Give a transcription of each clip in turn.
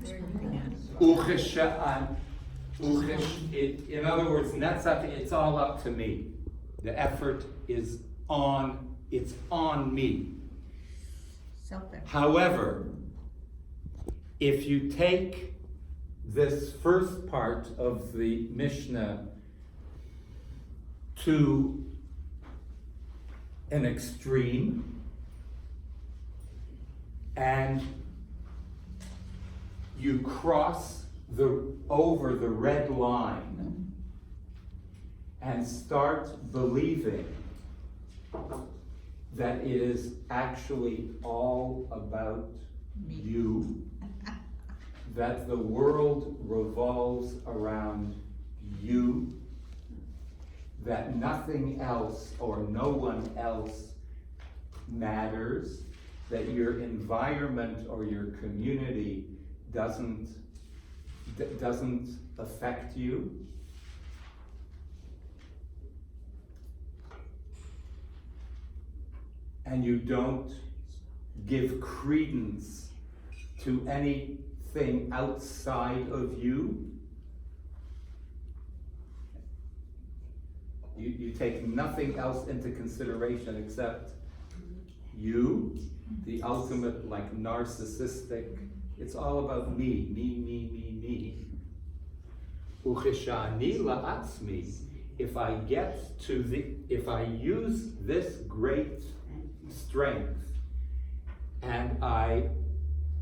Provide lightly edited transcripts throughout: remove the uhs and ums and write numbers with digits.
In other words, Netzach, it's all up to me. The effort is it's on me. However, if you take this first part of the Mishnah to an extreme and you cross over the red line and start believing that it is actually all about you, that the world revolves around you, that nothing else or no one else matters, that your environment or your community doesn't affect you. And you don't give credence to anything outside of you. You take nothing else into consideration except you, the ultimate, like, narcissistic. It's all about me. Ucheshani la'atzmi. If I use this great strength and I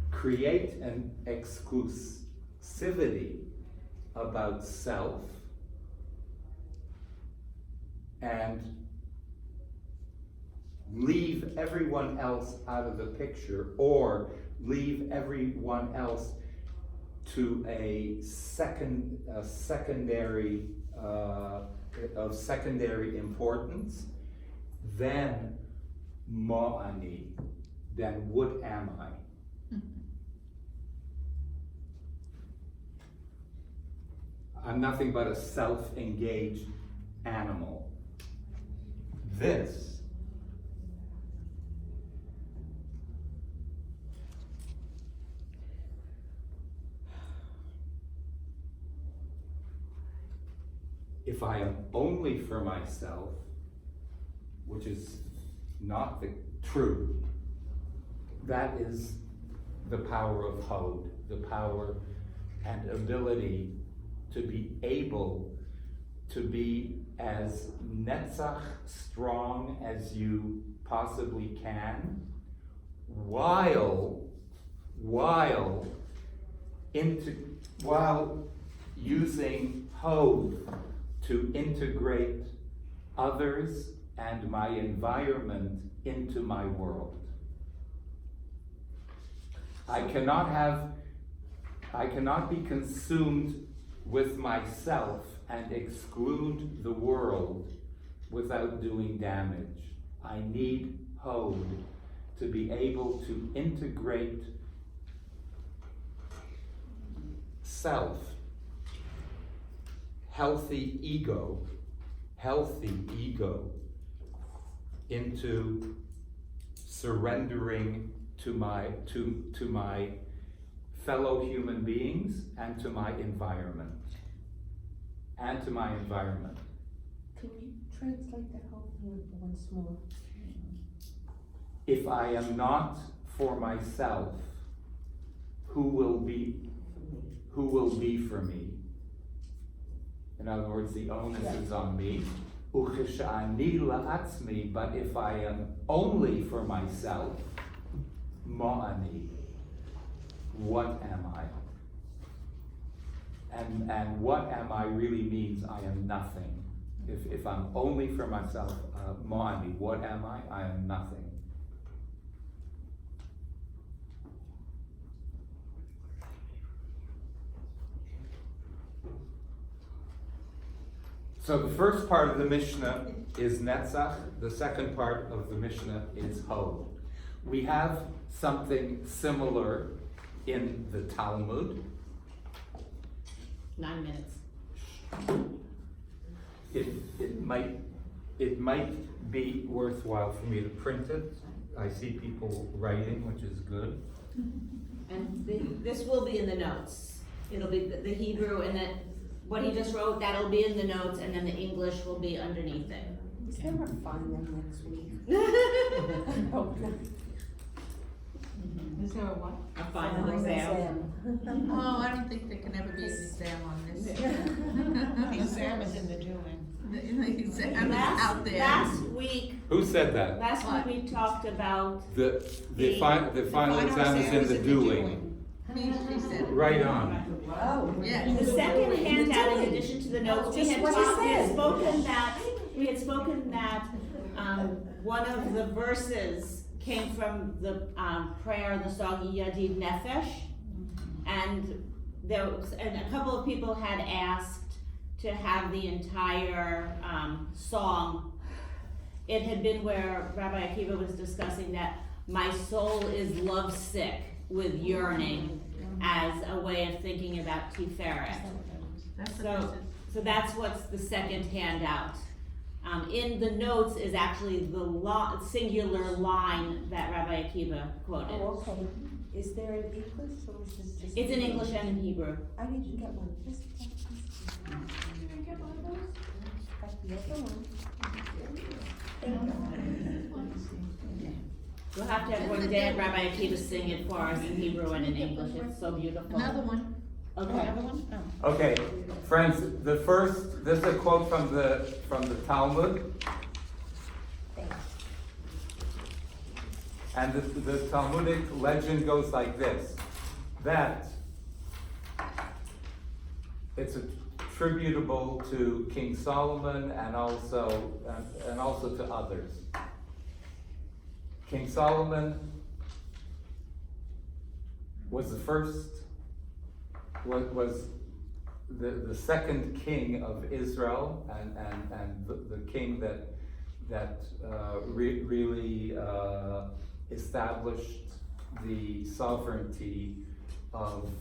create an exclusivity about self and leave everyone else out of the picture, or leave everyone else to a secondary importance, then ma'ani, then what am I? I'm nothing but a self-engaged animal. This if I am only for myself, which is not the truth, that is the power of Hod, the power and ability to be able to be as Netzach strong as you possibly can, while using Hod to integrate others and my environment into my world. I cannot be consumed with myself and exclude the world without doing damage. I need Hod to be able to integrate self, healthy ego into surrendering to my fellow human beings and to my environment. Can you translate that whole thing once more? If I am not for myself, who will be for me? In other words, the onus is on me. Ucheshani la'atzmi, but if I am only for myself, ma'ani, what am I? And what am I really means I am nothing. If I'm only for myself, ma'ani, what am I? I am nothing. So the first part of the Mishnah is Netzach, the second part of the Mishnah is Hod. We have something similar in the Talmud. 9 minutes. It might be worthwhile for me to print it. I see people writing, which is good. And this will be in the notes. It'll be the Hebrew, and then what he just wrote, that'll be in the notes, and then the English will be underneath it. Is there a final next week? Is there a what? A final exam. Oh, I don't think there can ever be an exam on this. The exam is in the doing. The exam is out there. Last week, Who said that? we talked about, The final exam is in the doing. He said it. Right on. Oh. Yeah. the second handout, in addition to the notes, we Just had what he talked, said. we had spoken that, one of the verses came from the, prayer, the song Yadid Nefesh. And and a couple of people had asked to have the entire, song. It had been where Rabbi Akiva was discussing that my soul is lovesick with yearning as a way of thinking about Tiferet. That's what So that's what's the second handout. In the notes is actually the singular line that Rabbi Akiva quoted. Oh, okay. Is there in English or is this just? It's in English and in Hebrew. I need to get one. Just got the other one. We'll have to have one day and Rabbi Akiva sing it for us in Hebrew and in English. It's so beautiful. Another one. Okay. Another one? Oh. Okay, friends, this is a quote from the Talmud. Thanks. And the Talmudic legend goes like this, that it's attributable to King Solomon and also to others. King Solomon was was the second king of Israel and the king that really established the sovereignty of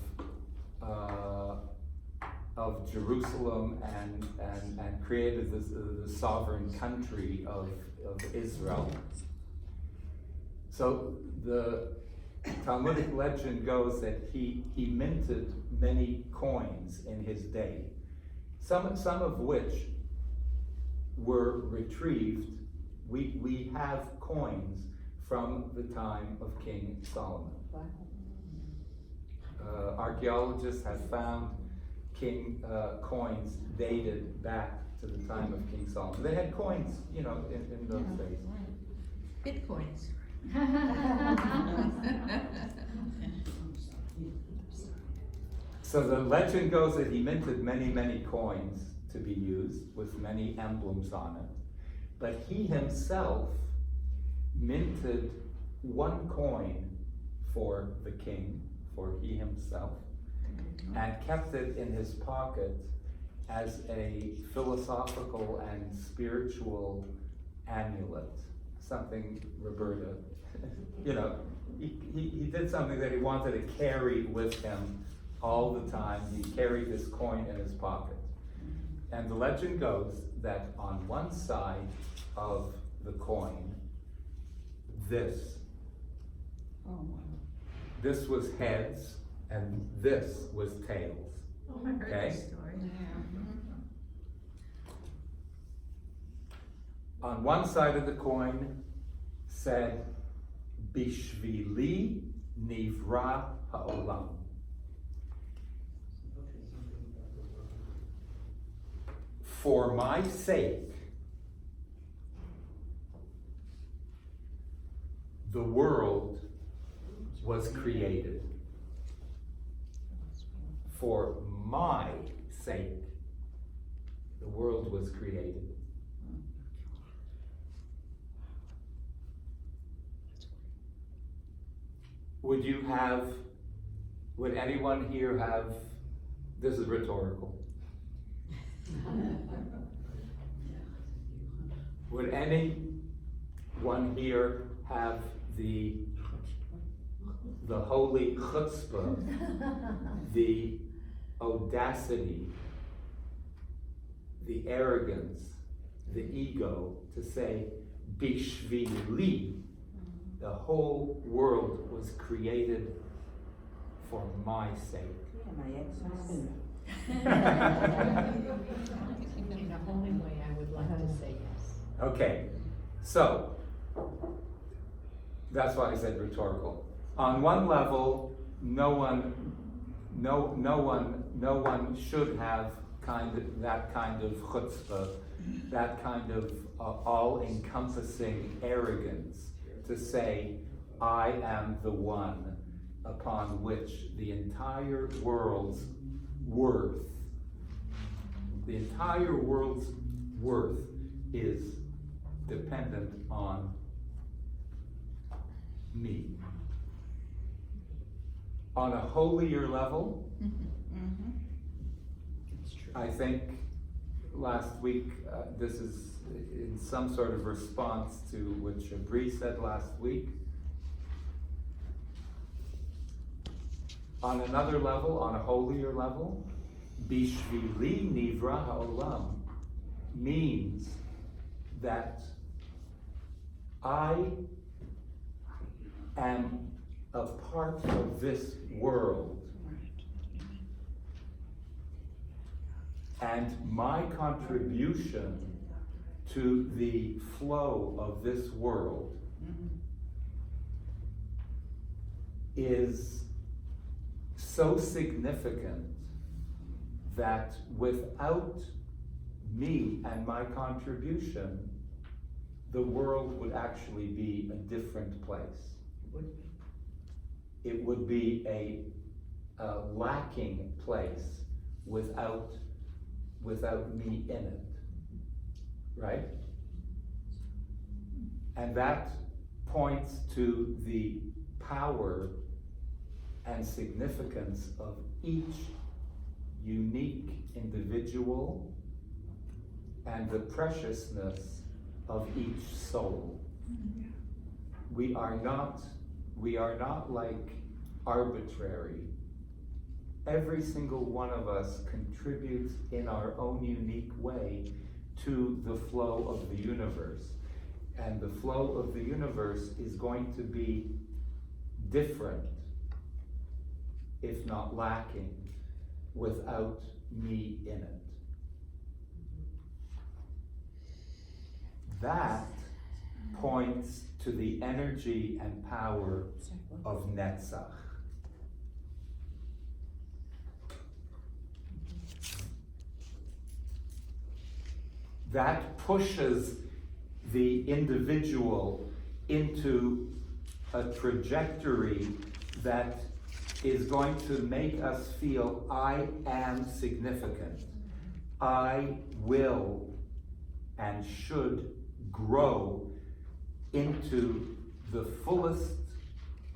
Jerusalem and created the sovereign country of Israel. So the Talmudic legend goes that he minted many coins in his day, some of which were retrieved. We have coins from the time of King Solomon. Archaeologists have found coins dated back to the time of King Solomon. They had coins, in those days. Bitcoins. So the legend goes that he minted many coins to be used with many emblems on it. But he himself minted one coin for the king, for he himself, and kept it in his pocket as a philosophical and spiritual amulet. Something Roberta, he did something that he wanted to carry with him all the time. He carried this coin in his pocket. And the legend goes that on one side of the coin, this was heads and this was tails. Oh, I heard Okay. this story. On one side of the coin said, Bishvili Nivra Ha'olam. For my sake, the world was created. For my sake, the world was created. Would anyone here have, this is rhetorical. Would anyone here have the holy chutzpah, the audacity, the arrogance, the ego to say, Bishvili, the whole world was created for my sake. Yeah, my ex-husband. In a holy way, I would like to say yes. Okay, so that's why I said rhetorical. On one level, no one should have that kind of chutzpah, that kind of all-encompassing arrogance to say, I am the one upon which the entire world's worth is dependent on me. On a holier level, I think last week, this is in some sort of response to what Shabri said last week. On another level, on a holier level, Bishvili Nivra Ha'olam means that I am a part of this world, and my contribution to the flow of this world is so significant that without me and my contribution, the world would actually be a different place. It would be a lacking place without me in it, right? And that points to the power and significance of each unique individual and the preciousness of each soul. We are not like arbitrary. Every single one of us contributes in our own unique way to the flow of the universe. And the flow of the universe is going to be different, if not lacking, without me in it. That points to the energy and power of Netzach. That pushes the individual into a trajectory that is going to make us feel, I am significant. I will and should grow into the fullest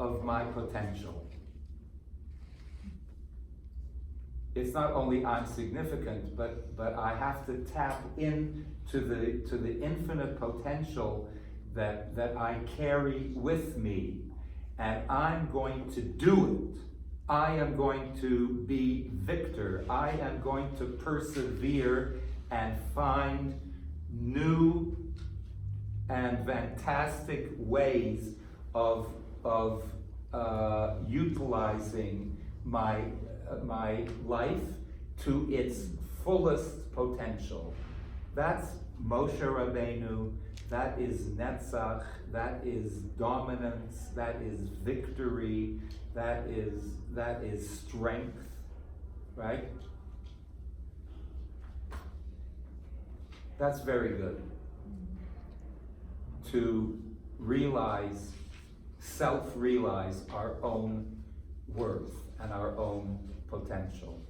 of my potential. It's not only I'm significant, but I have to tap into the infinite potential that I carry with me, and I'm going to do it. I am going to be victor. I am going to persevere and find new and fantastic ways of utilizing my life to its fullest potential. That's Moshe Rabbeinu, that is Netzach, that is dominance, that is victory, that is strength, right? That's very good. To realize, self-realize our own worth and our own potential.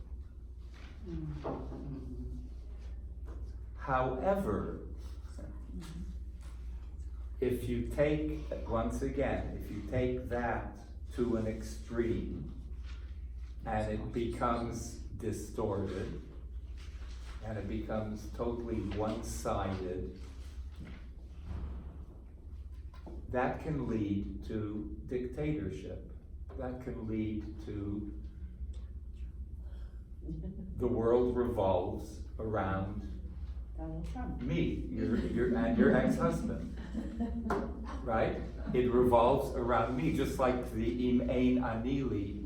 However, if you take, once again, if you take that to an extreme and it becomes distorted and it becomes totally one-sided, that can lead to dictatorship. That can lead to the world revolves around Donald Trump. me, and your ex-husband, right? It revolves around me, just like the im ein ani li.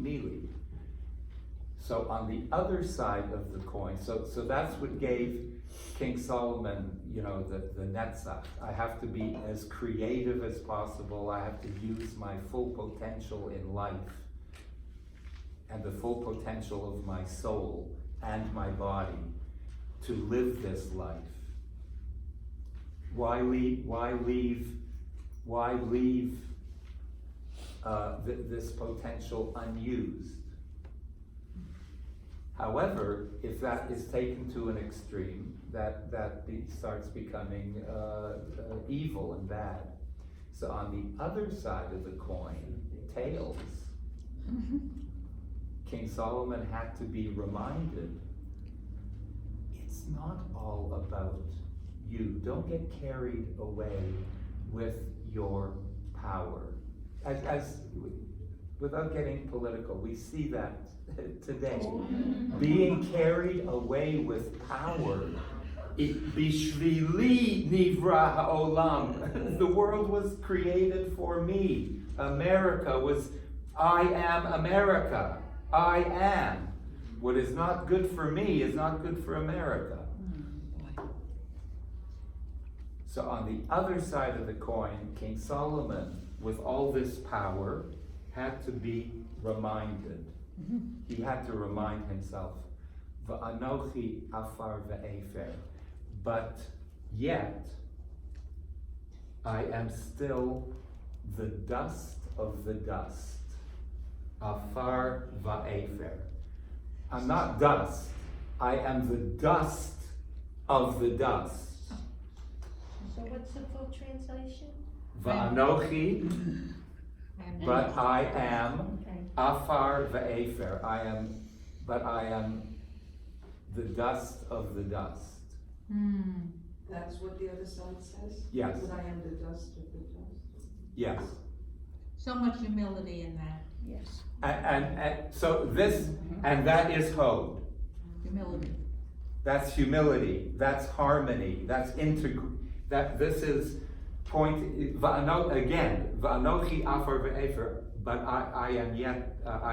So on the other side of the coin, so that's what gave King Solomon, you know, the Netzach. I have to be as creative as possible. I have to use my full potential in life and the full potential of my soul and my body to live this life. Why leave this potential unused? However, if that is taken to an extreme, starts becoming evil and bad. So on the other side of the coin, tails, King Solomon had to be reminded, it's not all about you. Don't get carried away with your power. Without getting political, we see that today. Being carried away with power. Bishvili nivra ha'olam. The world was created for me. America was, I am America. I am. What is not good for me is not good for America. So on the other side of the coin, King Solomon, with all this power, had to be reminded. He had to remind himself, Va'anochi afar ve'efer. But yet, I am still the dust of the dust. Afar va'efer. I'm not dust. I am the dust of the dust. So what's the full translation? Va'anochi, but I am Okay. afar ve'efer. I am the dust of the dust. That's what the other side says? Yes. That I am the dust of the dust. Yes. So much humility in that. Yes. And so this, and that is Hod. Humility. That's humility. That's harmony. That's that this is again, va'anochi afar ve'efer, but I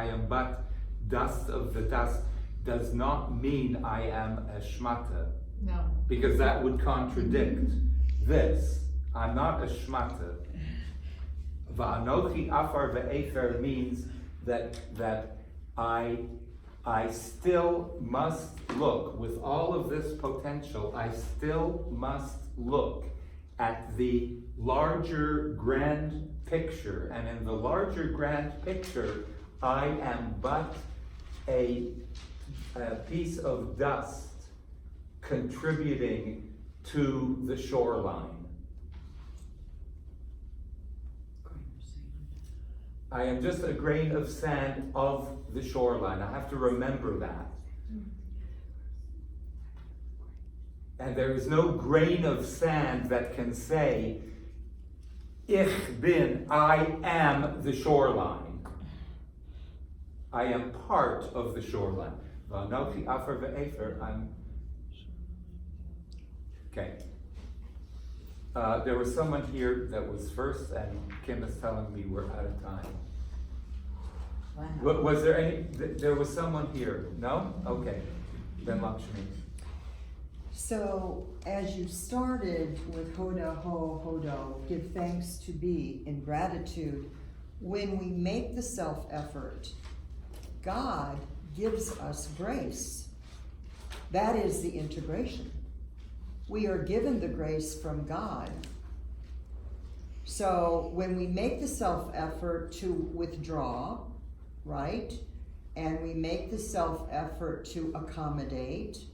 am but dust of the dust, does not mean I am a shmata. No. Because that would contradict this. I'm not a shmata. Va'anochi afar ve'efer means that I still must look, with all of this potential, I still must look at the larger grand picture. And in the larger grand picture, I am but a piece of dust contributing to the shoreline. I am just a grain of sand of the shoreline. I have to remember that. And there is no grain of sand that can say, Ich bin, I am the shoreline. I am part of the shoreline. Va'anochi afar ve'efer, okay. There was someone here that was first, and Kim is telling me we're out of time. Wow. Was there any, there was someone here? No? Okay. Then Lakshmi. So, as you started with Hoda Ho Hodo, give thanks to be in gratitude, when we make the self-effort, God gives us grace. That is the integration. We are given the grace from God. So when we make the self-effort to withdraw, right? And we make the self-effort to accommodate,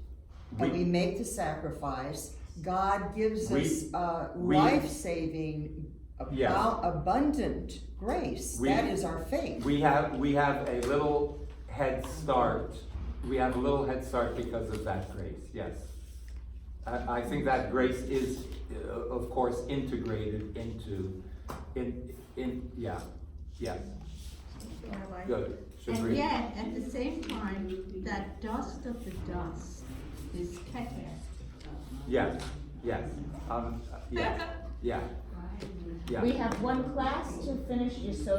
and we make the sacrifice, God gives us life-saving, abundant grace. That is our faith. We have a little head start. We have a little head start because of that grace, yes. I think that grace is, of course, integrated into, yeah. Good. And Shabri. yet, at the same time, that dust of the dust is keter. Yes, yes, yeah. We have one class to finish, just so